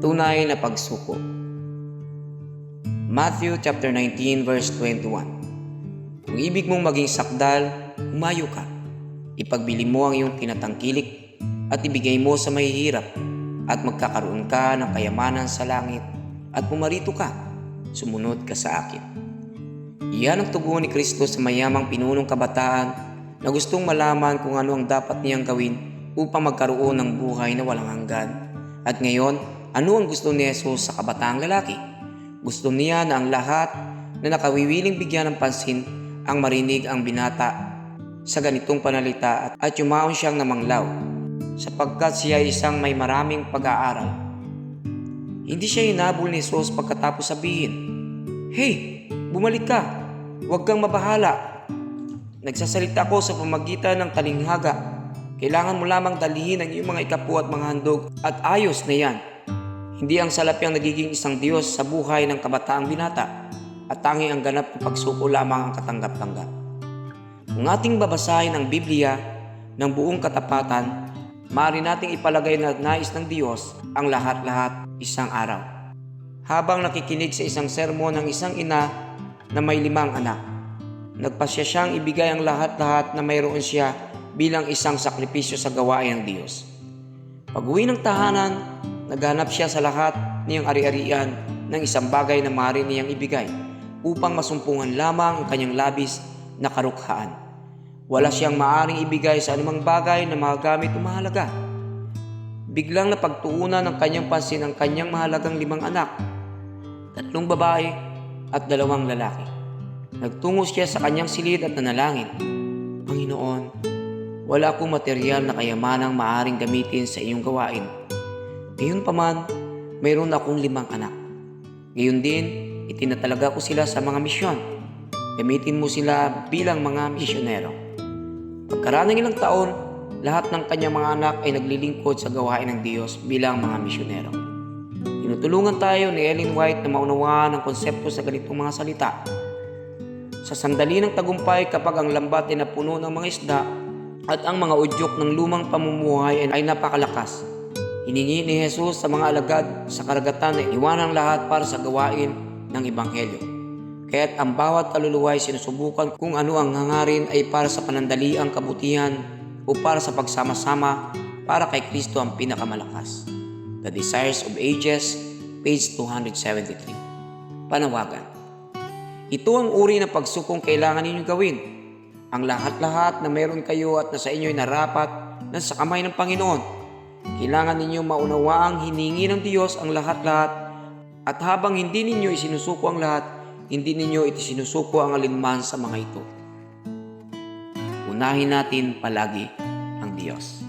tunay na pagsuko. Matthew chapter 19 verse 21. Kung ibig mong maging sakdal, humayo ka. Ipagbili mo ang iyong tinatangkilik at ibigay mo sa mahihirap at magkakaroon ka ng kayamanan sa langit at pumarito ka, sumunod ka sa akin. Iyan ang tugon ni Kristo sa mayamang pinunong kabataan na gustong malaman kung ano ang dapat niyang gawin upang magkaroon ng buhay na walang hanggan. At ngayon, ano ang gusto ni Jesus sa kabataang lalaki? Gusto niya na ang lahat na nakawiwiling bigyan ng pansin ang marinig ang binata sa ganitong panalita at yumaon siyang namanglaw, sapagkat siya ay isang may maraming pag-aaral. Hindi siya hinabol ni Jesus pagkatapos sabihin, "Hey, bumalik ka, huwag kang mabahala. Nagsasalita ako sa pamagitan ng talinghaga. Kailangan mo lamang dalhin ang iyong mga ikapu at mga handog at ayos na yan." Hindi ang salapyang nagiging isang Diyos sa buhay ng kabataang binata at tanging ang ganap na pagsuko lamang ang katanggap-tanggap. Kung ating babasahin ang Biblia ng buong katapatan, maaari nating ipalagay na nais ng Diyos ang lahat-lahat isang araw. Habang nakikinig sa isang sermon ng isang ina na may 5 anak, nagpasya siyang ibigay ang lahat-lahat na mayroon siya bilang isang sakripisyo sa gawain ng Diyos. Pag-uwi ng tahanan, naghanap siya sa lahat niyang ari-arian ng isang bagay na maaari niyang ibigay upang masumpungan lamang ang kanyang labis na karukhaan. Wala siyang maaaring ibigay sa anumang bagay na magagamit o mahalaga. Biglang napagtuunan ng kanyang pansin ang kanyang mahalagang 5 anak, 3 babae at 2 lalaki. Nagtungo siya sa kanyang silid at nanalangin, "Panginoon, wala akong materyal na kayamanang maaaring gamitin sa iyong gawain. Gayunpaman, mayroon akong 5 anak. Gayon din, itinatalaga ko sila sa mga misyon. Gamitin mo sila bilang mga misyonero." Pagkaraan ng ilang taon, lahat ng kanyang mga anak ay naglilingkod sa gawain ng Diyos bilang mga misyonero. Tinutulungan tayo ni Ellen White na maunawaan ang konsepto sa ganitong mga salita. Sa sandali ng tagumpay, kapag ang lambat ay napuno ng mga isda at ang mga udyok ng lumang pamumuhay ay napakalakas, hiningi ni Jesus sa mga alagad sa karagatan na iwanang lahat para sa gawain ng Ebanghelyo. Kaya't ang bawat kaluluwa ay sinusubukan kung ano ang hangarin ay para sa panandaliang kabutihan o para sa pagsama-sama para kay Kristo ang pinakamalakas. The Desires of Ages, page 273. Panawagan. Ito ang uri ng pagsukong kailangan ninyong gawin. Ang lahat-lahat na mayroon kayo at nasa inyo'y narapat na sa kamay ng Panginoon. Kailangan ninyong maunawaang hiningi ng Diyos ang lahat-lahat, at habang hindi ninyo isinusuko ang lahat, hindi ninyo itisinusuko ang alinman sa mga ito. Unahin natin palagi ang Diyos.